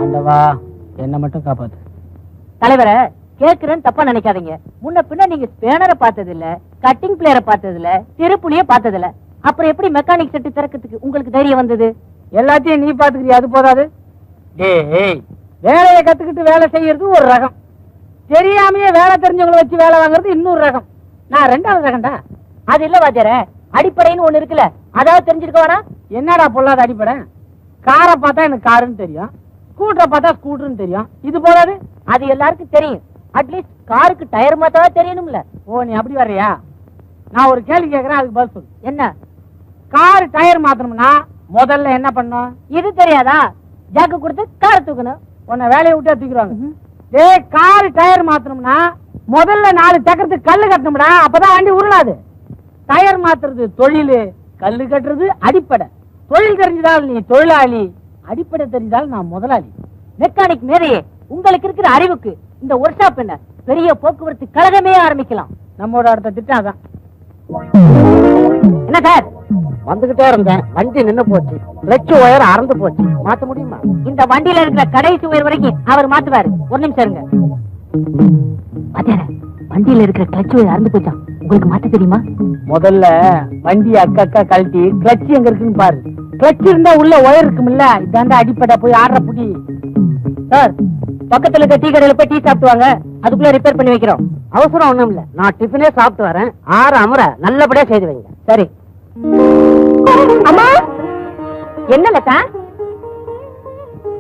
ஆண்டவா என்ன மட்டும் காப்பாத்து. தலைவரை கேக்குறேன்னு தப்பா நினைக்காதீங்க. முன்ன பின்ன நீங்க ஸ்பேனரை பார்த்தது இல்ல, கட்டிங் பிளேயரை பார்த்தது இல்ல, திருப்புலியே பார்த்தது இல்ல. அப்புறம் எப்படி மெக்கானிக் செட்டு திறக்கிறதுக்கு உங்களுக்கு தைரியம் வந்தது? எல்லாத்தையும் நீ பாத்துக்கிறியா? அது போதாது. டேய், வேலையை கத்துக்கிட்டு வேலை செய்யறது ஒரு ரகம், தெரியாமையே வேலை தெரிஞ்சவங்களை வச்சு வேலை வாங்குறது இன்னொரு ரகம். நான் ரெண்டாவது ரகம்டா. அது இல்ல வாத்தியார, அடிப்படைன்னு ஒண்ணு இருக்குல்ல, அதாவது தெரிஞ்சிருக்க வேணா? என்னடா பொல்லாத அடிப்படை? காரை பார்த்தா எனக்கு காருன்னு தெரியும், ஸ்கூட்டரை பார்த்தா ஸ்கூட்டர்னு தெரியும். இது போதாது? அது எல்லாருக்கும் தெரியும். அட்லீஸ்ட் காருக்கு டயர் மாத்தாவா தெரியணும்ல. ஓ, நீ அப்படி வர்றியா? நான் ஒரு கேள்வி கேட்கறேன், அதுக்கு பதில் சொல்லு. என்ன? கார் டயர் மாத்தணும்னா முதல்ல என்ன பண்ணும்? இது தெரியாதா? ஜாக்கு கொடுத்து கார் தூக்கணும். உன்னை வேலையை விட்டு தூக்கிடுவாங்க. டேய், கார் டயர் மாத்தணும்னா முதல்ல 4 சக்கரத்துக்கு கல்லு கட்டணும்டா, அப்பதான் வண்டி உருளாது. டயர் மாத்துறது தொழில், கல்லு கட்டுறது அடிப்படை. தொழில் தெரிஞ்சதால் நீ தொழிலாளி, அடிப்படை தெரிஞ்சால் நான் முதலாளி. மெக்கானிக் மேதையே, உங்களுக்கு இருக்கிற அறிவுக்கு இந்த ஒர்க் ஷாப் என்ன பெரிய போக்குவரத்து கழகமே ஆரம்பிக்கலாம். நம்மோட அடுத்த திட்டம் அதான். என்ன சார்? வந்துகிட்டே இருந்தேன், வண்டி நின்னு போச்சு, கிளட்ச் ஒயர் அறந்து போச்சு. மாத்த முடியுமா? இந்த வண்டியில இருக்கிற கடைசி உயர் வரைக்கும் அவர் மாத்துவாரு. ஒரு நிமிஷம் இருங்க. வண்டியில இருக்கிற கிளட்ச் ஒயர் அறந்து போச்சா? உங்களுக்கு மாத்த தெரியுமா? முதல்ல வண்டி அக்கா கழட்டி கிளட்ச் எங்க இருக்குன்னு பாரு. கிளட்ச் இருந்தா உள்ள ஒயர் இருக்கும்ல, இதாண்டா அடிப்படை. போய் ஆடுற புடி. சார், பக்கத்துல இருக்க டீ கடையில போய் டீ சாப்பிட்டு வாங்க, அதுக்குள்ள ரிப்பேர் பண்ணி வைக்கிறோம். அவசரம் ஒண்ணும் இல்ல, நான் டிஃபனே சாப்பிட்டு வரேன். 6 அமர நல்லபடியா செய்து வைங்க. சரி. அம்மா, என்ன லதா?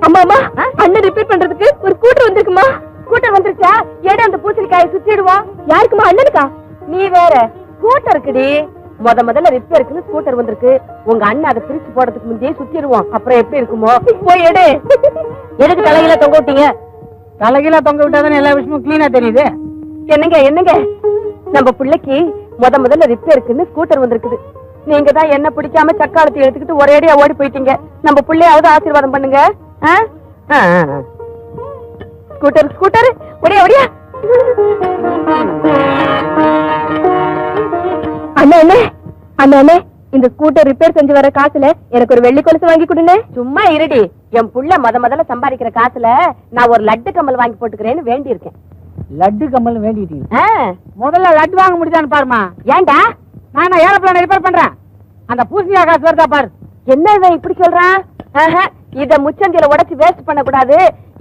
அம்மா அம்மா, அண்ணன் ரிப்பேர் பண்றதுக்கு ஒரு ஸ்கூட்டர் வந்திருக்குமா? ஸ்கூட்டர் வந்துருச்சா? ஏடா அந்த பூசணிக்காயை சுத்திடுவோம். யாருக்குமா? அண்ணனுக்கா? நீ வேற, ஸ்கூட்டருக்குடி. முதல்ல ரிப்பேருக்குன்னு ஸ்கூட்டர் வந்திருக்கு. உங்க அண்ணன் அதை பிரிச்சு போடுறதுக்கு முந்தையே சுத்திடுவோம். அப்புறம் எப்படி இருக்குமோ? போய் எடு. எதுக்கு தலையில தொங்க விட்டீங்க? தலைகீழ தொங்க விட்டாதானே எல்லா விஷயமும் கிளீனா தெரியுது. என்னங்க நம்ம பிள்ளைக்கு முதல்ல ரிப்பேருக்குன்னு ஸ்கூட்டர் வந்திருக்குது. நீங்க தான் என்ன பிடிக்காம சக்காலத்தை எடுத்துக்கிட்டு ஒரேடியா ஓடி போயிட்டீங்க. நம்ம பிள்ளையாவது ஆசீர்வாதம் பண்ணுங்க. ஸ்கூட்டர் ஒடியா. அண்ணே, இந்த ஸ்கூட்டர் ரிப்பேர் செஞ்சு வர காசுல எனக்கு ஒரு வெள்ளி கொலுசு வாங்கி கொடுங்க. சும்மா இருடி. என் புள்ள முதல்ல சம்பாதிக்கிற காசுல நான் ஒரு லட்டு கம்மல் வாங்கி போட்டுக்கிறேன்னு வேண்டி இருக்கேன். லட்டு கம்மல் வேண்டிட்டீங்க? முதல்ல லட்டு வாங்க முடியுதான்னு பாருமா. ஏன்டா? நான் ஏரோப்ளேன் ரிப்பேர் பண்றேன். அந்த பூசணிக்காய் காசு வருதா பாரு. என்ன இவன் இப்படி சொல்றான்? இத முச்சந்தில உடைச்சு வேஸ்ட் பண்ண கூடாது.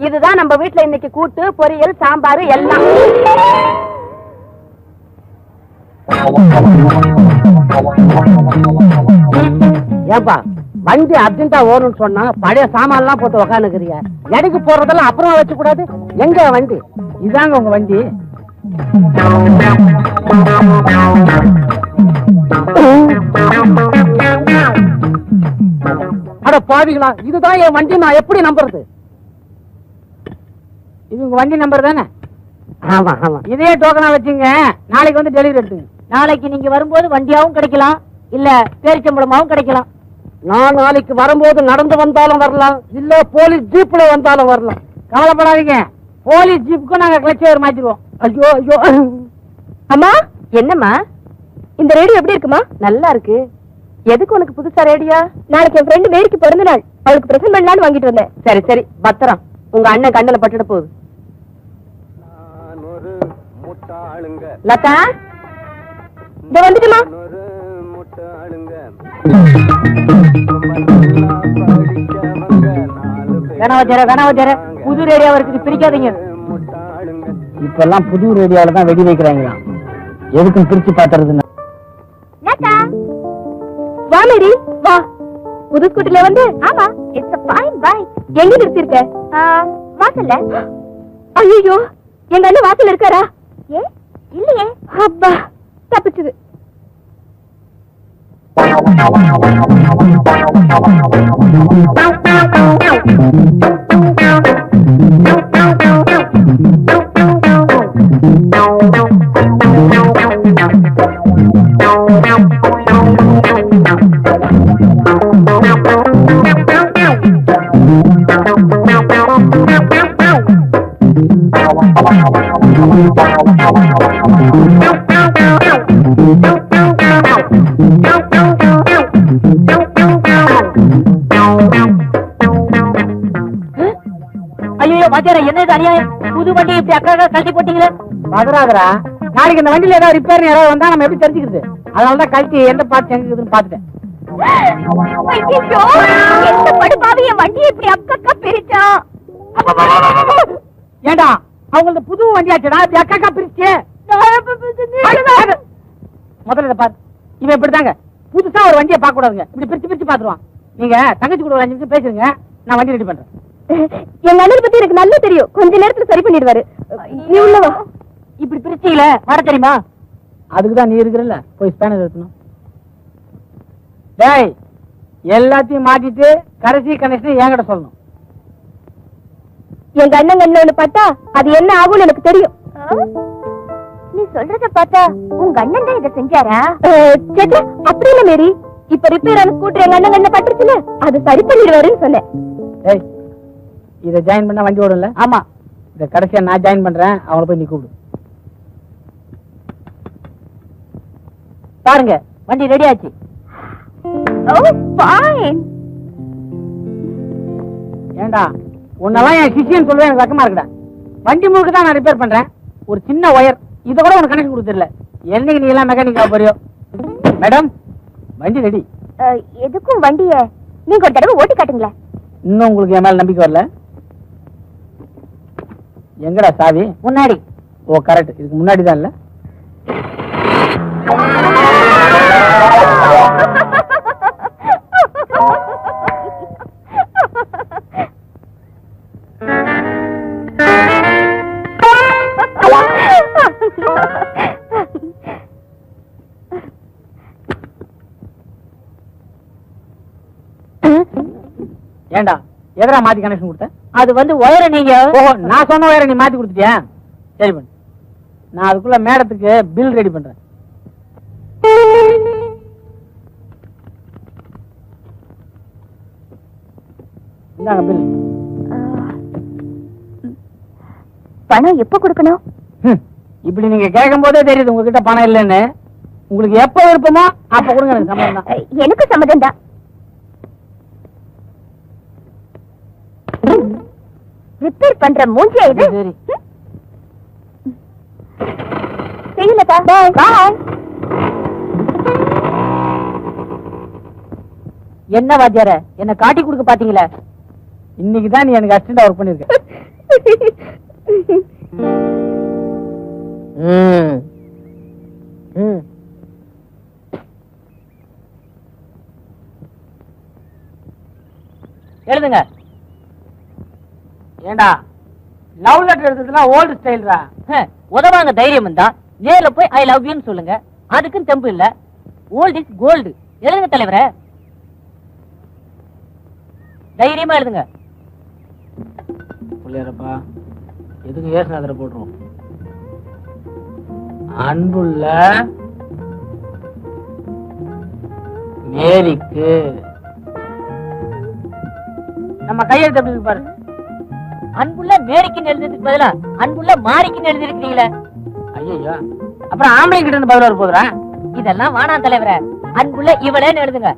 இதுதான் நம்ம வீட்டுல இன்னைக்கு கூட்டு, பொரியல், சாம்பார் எல்லாம். ஏப்பா, வண்டி அர்ஜென்டா ஓடணும்னு சொன்னா பழைய சாமான் எல்லாம் போட்டு உக்காந்துக்கிறிய. எடைக்கு போறதெல்லாம் அப்புறமா வச்சு கூடாது. எங்க வண்டி? இதாங்க உங்க வண்டி. அட பாவிகளா, இதுதான் என் வண்டி. நான் எப்படி நம்புறது? இது உங்க வண்டி நம்பர் தானே? ஆமா. இதே டோக்கனா வச்சுங்க, நாளைக்கு வந்து டெலிவரி எடுத்துங்க. நாளைக்கு நீங்க வரும்போது வண்டியாவும் கிடைக்கலாம், இல்ல பேரிச்சம்பளமாவும் கிடைக்கலாம். நான் நாளைக்கு வரும்போது நடந்து வந்தாலும் வரலாம், இல்ல போலீஸ் ஜீப்ல வந்தாலும் வரலாம். கவலைப்படாதீங்க, போலீஸ் ஜீப்புக்கும் நாங்க கிளட்ச் ஒயர் மாத்திடுவோம். ஐயோ. அம்மா, என்னம்மா இந்த ரேடியோ எப்படி இருக்குமா? நல்லா இருக்கு. எதுக்கு உனக்கு புதுசா ரேடியோ? நாளைக்கு என் ஃப்ரெண்டு மேரிக்கு பிறந்த நாள், அவளுக்கு பிரசன்ட் பண்ணலான்னு வாங்கிட்டு வந்தேன். சரி பத்திரம். உங்க அண்ணன் கண்ணுல பட்டுட போகுது. லதா, இத வந்துட்டுமா? கனவச்சர புது ரேடியோ இருக்குது, பிரிக்காதீங்க. இப்பெல்லாம் புது ரேடியோல தான் வெடி வைக்கிறாங்களா? எதுக்கும் பிரிச்சு பாத்துறது. வா மேரி, வா. புது ஸ்கூட்டர்ல வந்து. ஆமா, இட்ஸ் a fine bike. எங்க நிறுத்திருக்க? வாசல்ல. ஐயோ, எங்க அண்ணன் வாசல்ல இருக்காரா? இல்லையே. அப்பா, தப்பிச்சது. ஐயோ வாத்தியார என்ன இது அநியாயம்? புது வண்டி இப்படி அக்கா கழட்டி போட்டீங்களே. பதறாதரா, நாளைக்கு இந்த வண்டியில ஏதாவது ரிப்பேர் யாராவது வந்தா நம்ம எப்படி தெரிஞ்சுக்கிறது? அதனாலதான் கழட்டி எந்த பார்த்து எங்க இருக்குதுன்னு பாத்துட்டேன். வண்டியை இப்படி அக்கா பிரிச்சா. ஏண்டா அவங்களது புது வண்டியாச்சடா, இப்படி அக்கா பிரிச்சு. முதல்ல இதை பாரு, இவன் இப்படிதாங்க புதுசா ஒரு வண்டியை பார்க்க கூடாதுங்க, இப்படி பிரிச்சு பிரிச்சு பாத்துருவான். நீங்க தங்கச்சி கூட ஒரு 5 நிமிஷம் பேசுங்க, நான் வண்டி ரெடி பண்றேன். எங்க அண்ணன் பத்தி எனக்கு நல்லா தெரியும், கொஞ்ச நேரத்துல சரி பண்ணிடுவாரு. நீ உள்ளவா. இப்படி பிரிச்சீங்கள வர தெரியுமா? அதுக்குதான் நீ இருக்கிறல்ல, போய் ஸ்பேனர் எடுக்கணும். டேய், எல்லாத்தையும் மாட்டிட்டு கடைசி கனெக்ஷன் என்கிட்ட சொல்லணும். எங்க அண்ணன் கண்ணுல ஒண்ணு பார்த்தா அது என்ன ஆகும்னு எனக்கு தெரியும். நீ சொல்றத பார்த்தா உங்க அண்ணன் தான் இதை செஞ்சாரா? அப்படி இல்ல மேரி, இப்ப ரிப்பேர் ஆன ஸ்கூட்டர் எங்க அண்ணன் கண்ண பட்டுச்சுல, அது சரி பண்ணிடுவாருன்னு சொன்னேன். ஏய், இதை ஜாயின் பண்ணா வண்டி ஓடும்ல? ஆமா, இதை கடைசியா நான் ஜாயின் பண்றேன், அவங்கள போய் நீ கூப்பிடு. பாருங்க வண்டி ரெடி ஆச்சு. ஏண்டா உன்னெல்லாம் என் சிஷியன் சொல்லுவேன், எனக்கு வெக்கமா இருக்குடா. வண்டி முழுக்க தான் நான் ரிப்பேர் பண்றேன், ஒரு சின்ன ஒயர் இதை கூட உனக்கு கனெக்ஷன் கொடுத்துடல. என்னைக்கு நீ எல்லாம் மெக்கானிக்கா போறியோ? மேடம், வண்டி ரெடி. எதுக்கும் வண்டிய நீங்க ஒரு தடவை ஓட்டி காட்டுங்களேன். இன்னும் உங்களுக்கு என் மேல நம்பிக்கை வரல? எங்கடா சாவி? முன்னாடி. ஓ கரெக்ட், இதுக்கு முன்னாடி தான் இல்ல. ஏண்டா எதரா மாத்தி கனெக்ஷன் கொடுத்த? அது வந்து ஒயரை நீங்க. ஓஹோ, நான் சொன்ன ஒயரை நீ மாத்தி கொடுத்துட்டியா? சரி பண்ணு, நான் அதுக்குள்ள மேடத்துக்கு பில் ரெடி பண்றேன். இந்தாங்க பில். பணம் எப்ப கொடுக்கணும்? இப்படி நீங்க கேட்கும் போதே தெரியுது உங்ககிட்ட பணம் இல்லைன்னு. உங்களுக்கு எப்ப விருப்பமோ அப்ப கொடுங்க, எனக்கு சம்மதம் தான். எனக்கு சம்மதம் தான். ரிப்பேர் பண்ற மூஞ்சியா இது? சரி செய்யலப்பா. பாய். என்ன வாத்தியார என்ன காட்டி கொடுக்க பாத்தீங்களா? இன்னைக்கு தான் நீ எனக்கு அசிஸ்டண்டா ஒர்க் பண்ணிருக்க. எழுதுங்க. ஏண்டா லவ் லெட்டர் எழுதுறதுலாம் ஓல்டு ஸ்டைல்ரா. உதவாங்க தைரியம் இருந்தா நேர்ல போய் ஐ லவ் யூன்னு சொல்லுங்க, அதுக்கும் தெம்பு இல்ல. Old is gold. எழுதுங்க தலைவரே, தைரியமா எழுதுங்க. புள்ளியாரப்பா, எதுக்கு ஏசுநாதரை போட்டுருவோம். அன்புள்ள மேரிக்கு. நம்ம கையெழுத்து எப்படி இருக்கு பாரு. அன்புள்ள மேரிக்குன்னு எழுதுறதுக்கு பதிலா அன்புள்ள மாரிக்குன்னு எழுதிருக்கீங்களே. ஐயோ, அப்புறம் ஆம்பளை கிட்ட இருந்து பதில் வர போதுரா? இதெல்லாம் வாணாம் தலைவரே, அன்புள்ள இவளேன்னு எழுதுங்க.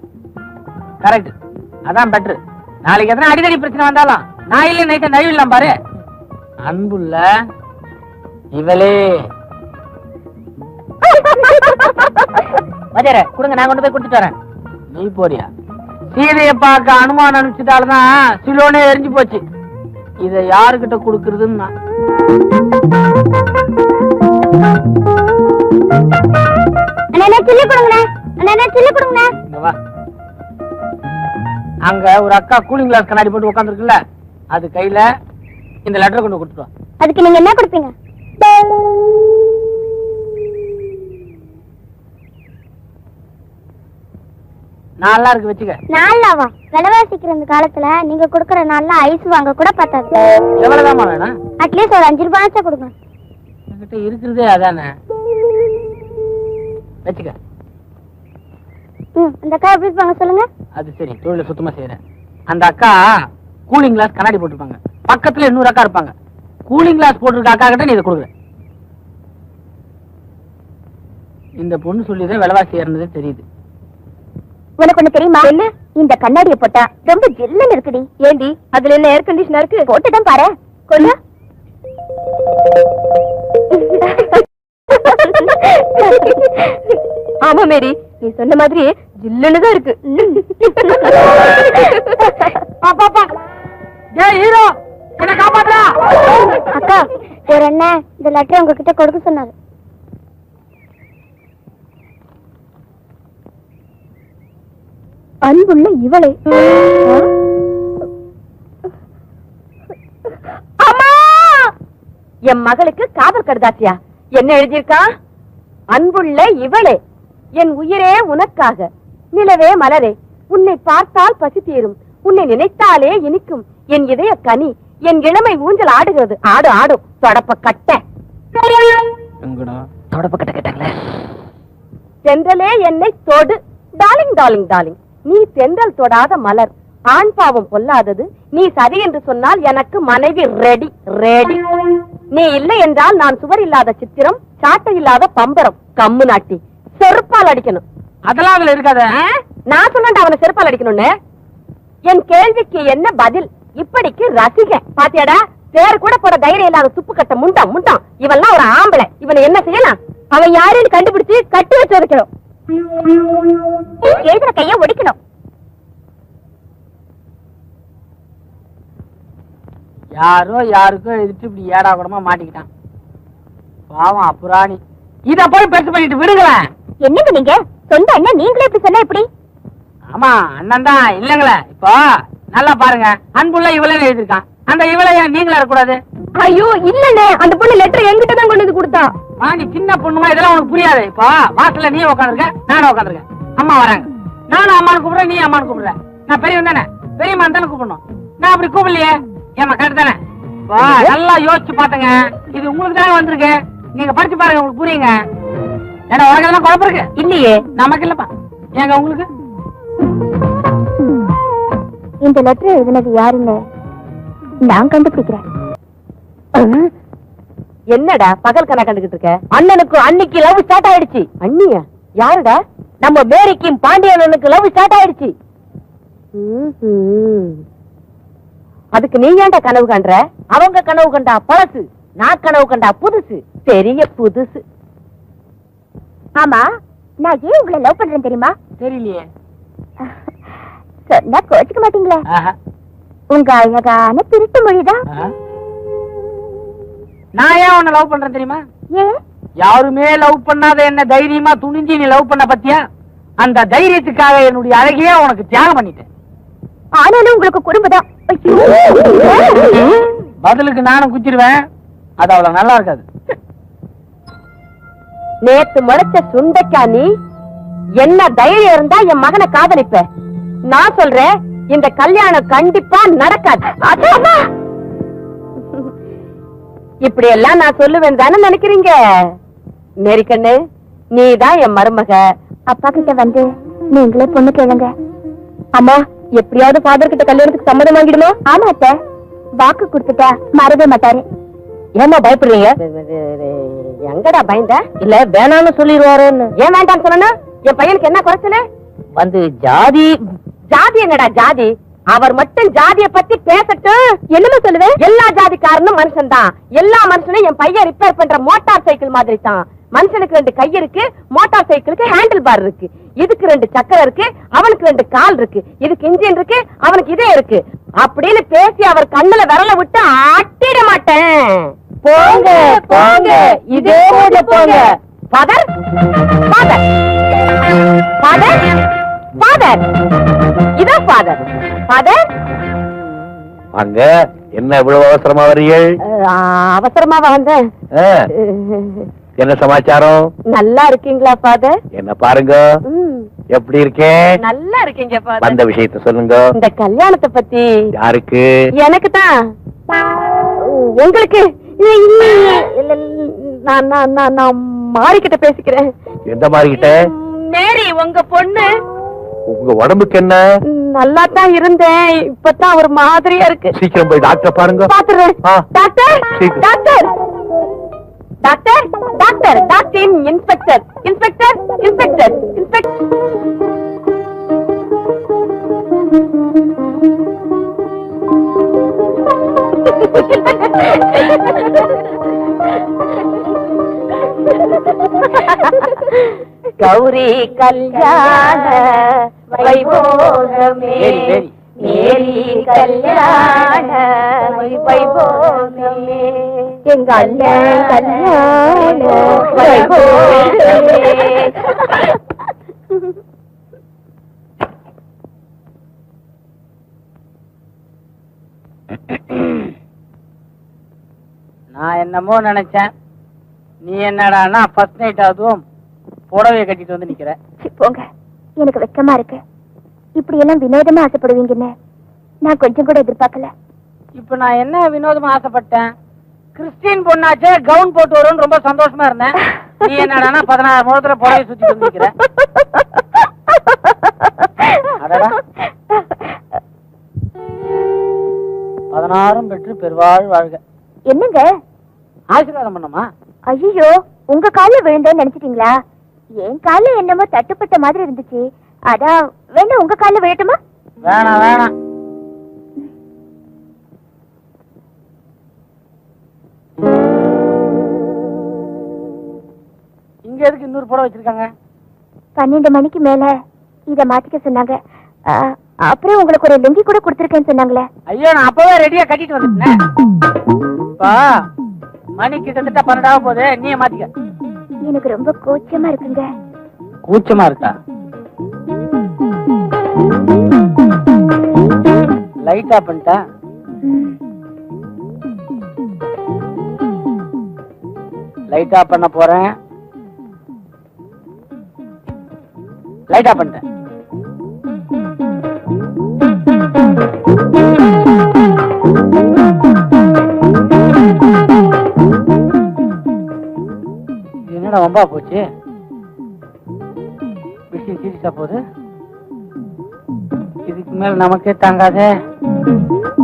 கரெக்ட், அதான் பெட்ரு. நாளைக்கு எத்தனை அடிக்கடி பிரச்சனை வந்தாலும் நான் இல்ல நைட்ட நழுவிடலாம் பாரு. அன்புள்ள இவளே. மதியார கொடுங்க, நான் கொண்டு போய் கொடுத்துட்டு வரேன். நீ போறியா? சீதைய பார்க்க அனுமானம் அனுப்பிச்சதாலதான் சிலோனே எரிஞ்சு போச்சு. இத யாருகிட்ட கொடுக்கறதுன்னு அங்க ஒரு அக்கா கூலிங் கிளாஸ் கண்ணாடி போட்டு உட்கார்ந்து இருக்குல்ல, அது கையில இந்த லெட்டர் கொண்டு கொடுத்துருவா. அதுக்கு நீங்க என்ன கொடுப்பீங்க? நல்லா இருக்கு, வச்சுக்க. நாலாவா? விலைவாசிக்கிற இந்த காலத்துல நீங்க கொடுக்கற நாள்ல ஐஸ் வாங்க கூட பத்தாது. எவ்வளவுதாமா வேணும்? அட்லீஸ்ட் ஒரு 5 ரூபாயாச்சா கொடுங்க. என்கிட்ட இருக்கிறதே அதானே, வச்சுக்க. அந்த அக்கா எப்படி இருப்பாங்க சொல்லுங்க? அது சரி, தொழில சுத்தமா செய்யறேன். அந்த அக்கா கூலிங் கிளாஸ் கண்ணாடி போட்டுருப்பாங்க, பக்கத்துல இன்னொரு அக்கா இருப்பாங்க. கூலிங் கிளாஸ் போட்டிருக்க அக்கா கிட்ட நீ இதை கொடுக்குற. இந்த பொண்ணு சொல்லிதான் விலைவாசி ஏறினதே தெரியுது. உனக்கு ஒண்ணு தெரியுமா? இந்த கண்ணாடியை போட்டா ரொம்ப ஜில்லுன்னு இருக்குடி. ஏண்டி அதுல என்ன ஏர் கண்டிஷனர் இருக்கு? போட்டுதான் பாரு. கொண்டா. ஆமா மேரி, நீ சொன்ன மாதிரி ஜில்லுன்னுதான் இருக்கு. அக்கா, ஒரு அண்ணன் இந்த லெட்டர் உங்ககிட்ட கொடுக்க சொன்னாரு. அன்புள்ள இவளை. அம்மா, என் மகளுக்கு காதல் கடுதாசியா? என்ன எழுதியிருக்கா? அன்புள்ள இவளே, என் உயிரே உனக்காக, நிலவே மலரே, உன்னை பார்த்தால் பசி தீரும், உன்னை நினைத்தாலே இனிக்கும் என் இதய கனி, என் இளமை ஊஞ்சல் ஆடுகிறது. ஆடு ஆடும் தொடப்ப கட்ட. தொடப்ப கட்ட கேட்டாங்களே. தென்றலே என்னை தொடு. டார்லிங் டார்லிங் டார்லிங், நீ தென்றல் தொடாத மலர், ஆண் பாவம் பொல்லாதது, நீ சரி என்று சொன்னால் எனக்கு மனைவி ரெடி ரெடி. நீ இல்லை என்றால் நான் சுவர் இல்லாத சித்திரம், சாட்டை இல்லாத பம்பரம், கம்மு நாட்டி செருப்பால் அடிக்கணும். அதெல்லாம் அதுல இருக்காத. நான் சொன்னேன் அவனை செருப்பால் அடிக்கணும்னு. என் கேள்விக்கு என்ன பதில்? இப்படிக்கு ரசிக பாத்தியாடா, பேர் கூட போட தைரியம் இல்லாத துப்பு கட்ட முண்டாம் முண்டாம். இவெல்லாம் ஒரு ஆம்பளை, இவனை என்ன செய்யலாம்? அவன் யாருன்னு கண்டுபிடிச்சு கட்டி வச்சு வைக்கணும். எழுதுற கைய ஒடிக்கணும். யாரோ யாருக்கோ எழுதிட்டு இப்படி ஏடா கூடமா மாட்டிக்கிட்டான். பாவம் அப்புராணி. இத போய் பெருசு பண்ணிட்டு விடுங்களேன். என்னங்க நீங்க சொந்த அண்ணன் நீங்களே இப்படி சொன்ன எப்படி? ஆமா அண்ணன் தான் இல்லங்களே. இப்போ நல்லா பாருங்க, அன்புள்ள இவளே எழுதிருக்கான். அந்த இவளை ஏன் நீங்களே இருக்கக்கூடாது? ஐயோ இல்லண்ணே, அந்த பொண்ணு லெட்டர் என்கிட்ட தான் கொண்டு வந்து கொடுத்தா. நீ சின்ன பொண்ணுமா, இதெல்லாம் உனக்கு புரியாது. இப்போ வாசல்ல நீ உட்காந்துருக்க, நானும் உட்காந்துருக்கேன். அம்மா வராங்க, நானும் அம்மானு கூப்பிடுறேன், நீ அம்மானு கூப்பிடுற. நான் பெரியவன் தானே, பெரியம்மா தானே கூப்பிடணும். நான் அப்படி கூப்பிடலையே. ஏமா கரெக்ட் தானே? நல்லா யோசிச்சு பாத்துங்க. இது உங்களுக்கு தானே வந்திருக்கு. நீங்க படிச்சு பாருங்க, உங்களுக்கு புரியுங்க. ஏன்னா உனக்கு எல்லாம் குழப்பம் இருக்கு இல்லையே? நமக்கு இல்லப்பா. ஏங்க உங்களுக்கு? இந்த லெட்டர் எழுதினது யாருன்னு நான் கண்டுபிடிக்கிறேன். என்னடா பகல் கணக்கு கண்டுகிட்டு இருக்க? அண்ணனுக்கு அன்னைக்கு லவ் ஸ்டார்ட் ஆயிடுச்சு. அண்ணியா? யாருடா? நம்ம மேரிக்கும் பாண்டியனுக்கு லவ் ஸ்டார்ட் ஆயிடுச்சு. அதுக்கு நீ ஏன்டா கனவு கண்ற? அவங்க கனவு கண்டா பழசு, நான் கனவு கண்டா புதுசு. பெரிய புதுசு. ஆமா, நான் ஏன் உங்களை லவ் பண்றேன் தெரியுமா? தெரியலையே. சொன்னா கோச்சுக்க மாட்டீங்களே. உங்க அழகான திருட்டு மொழிதான். நான் ஏன் உன்னை லவ் பண்றேன் தெரியுமா? ஏன்? யாருமே லவ் பண்ணாத என்ன தைரியமா துணிஞ்சு நீ லவ் பண்ண பத்தியா? அந்த தைரியத்துக்காக என்னுடைய அழகையே உனக்கு தியாகம் பண்ணிட்டேன். ஆனாலும் உங்களுக்கு குறும்புதான். பதிலுக்கு நானும் குச்சிருவேன். அது அவ்வளவு நல்லா இருக்காது. நேத்து முளைச்ச சுண்டைக்கா நீ. என்ன தைரியம் இருந்தா என் மகனை காதலிப்ப? நான் சொல்றேன், இந்த கல்யாணம் கண்டிப்பா நடக்காது. இப்படி எல்லாம் நான் சொல்லுவேன் தானே நினைக்கிறீங்க? மேரிக்கண்ணு, நீதான் என் மருமக. அப்பா கிட்ட வந்து நீங்களே பொண்ணு கேளுங்க. அம்மா, எப்படியாவது ஃபாதர் கிட்ட கல்யாணத்துக்கு சம்மதம் வாங்கிடுமா? ஆமா அத்தை, வாக்கு கொடுத்துட்டா மறவே மாட்டாரு. ஏமா பயப்படுறீங்க? எங்கடா பயந்த? இல்ல வேணாம்னு சொல்லிடுவாரோன்னு. ஏன் வேண்டாம்னு சொன்னா? என் பையனுக்கு என்ன குறைச்சல? வந்து ஜாதி ஜாதி என்னடா ஜாதி? அவர் மட்டும் ஜாதிய பத்தி பேசட்டும். என்னமா சொல்லுவேன்? எல்லா ஜாதிக்காரனும் மனுஷன் தான். எல்லா மனுஷனும் என் பையன் ரிப்பேர் பண்ற மோட்டார் சைக்கிள் மாதிரி தான். மனுஷனுக்கு 2 கை இருக்கு, மோட்டார் சைக்கிளுக்கு ஹேண்டில் பார் இருக்கு. இதுக்கு 2 சக்கரம் இருக்கு, அவனுக்கு 2 கால் இருக்கு. இதுக்கு இன்ஜின் இருக்கு, அவனுக்கு இதே இருக்கு. அப்படின்னு பேசி அவர் கண்ணுல விரல விட்டு ஆட்டிட மாட்டேன். போங்க போங்க, இதே போல போங்க. ஃபாதர் ஃபாதர் ஃபாதர் ஃபாதர், இதோ ஃபாதர். ஃபாதர் அங்க என்ன இவ்வளவு அவசரமா வரீர்கள்? அவசரமாவா வந்தேன். என்ன சமாச்சாரம்? நல்லா இருக்கீங்களா ஃபாதர்? என்ன பாருங்க, எப்படி இருக்கேன்? நல்லா இருக்கீங்க ஃபாதர். வந்த விஷயத்தை சொல்லுங்க. இந்த கல்யாணத்தை பத்தி. யாருக்கு? எனக்கு தான். உங்களுக்கு? நான் மாறிக்கிட்ட பேசிக்கிறேன். எந்த மாறிக்கிட்ட? மேரி, உங்க பொண்ணு. உங்க உடம்புக்கு என்ன? நல்லா தான் இருந்தேன், இப்பதான் ஒரு மாதிரியா இருக்கு. சீக்கிரம் போய் டாக்டர் பாருங்க. பாத்துறேன். Doctor doctor doctor doctor doctor inspector inspector inspector inspector Gowri கல்யாண வைபோகமே மேரி கல்யாண வைபோகமே எங்க அண்ணன் கல்யாண வைபோகமே. நான் என்னமோ நினைச்சேன், நீ என்னடான்னா ஃபர்ஸ்ட் நைட் ஆகுதும் புடவைய கட்டிட்டு வந்து நிக்கிற. போங்க, எனக்கு வெக்கமா இருக்கு. இப்படி எல்லாம் வினோதமா ஆசைப்படுவீங்கன்னு நான் கொஞ்சம் கூட எதிர்பார்க்கல. இப்ப நான் என்ன வினோதமா ஆசைப்பட்டேன்? கிறிஸ்டின் பொண்ணாச்சே கவுன் போட்டு வரும்னு ரொம்ப சந்தோஷமா இருந்தேன். நீ என்னடான்னா 16 முகத்துல புடவைய சுத்தி வந்து நிக்கிற. அடடா, 16 பெற்று பெருவாழ் வாழ்க. என்னங்க ஆசீர்வாதம் பண்ணமா? ஐயோ, உங்க கால விழுந்தேன்னு நினைச்சிட்டீங்களா? என் கால என்னமோ தட்டுப்பட்ட மாதிரி இருந்துச்சு, அதான் வேணா உங்க கால விழட்டுமா? வேணாம் வேணாம். இங்க எதுக்கு இன்னொரு புடவை வச்சிருக்காங்க? 12 மணிக்கு மேல இத மாத்திக்க சொன்னாங்க. அப்புறம் உங்களுக்கு ஒரு லுங்கி கூட கொடுத்திருக்கேன்னு சொன்னாங்களே. ஐயோ, நான் அப்பவே ரெடியா கட்டிட்டு வந்துட்டேன். மணி கிட்டத்தட்ட 12 போகுது, நீயே மாத்திக்க. எனக்கு ரொம்ப கூச்சமா இருக்குங்க. கூச்சமா இருக்கா? லைட் ஆஃப் பண்ணிட்டா? லைட் ஆஃப் பண்ண போறேன். லைட் ஆஃப் பண்ணிட்டேன். என்னடா வம்பா போச்சு? விஷயம் சீரியஸா போகுது. இதுக்கு மேல நமக்கே தாங்காதே.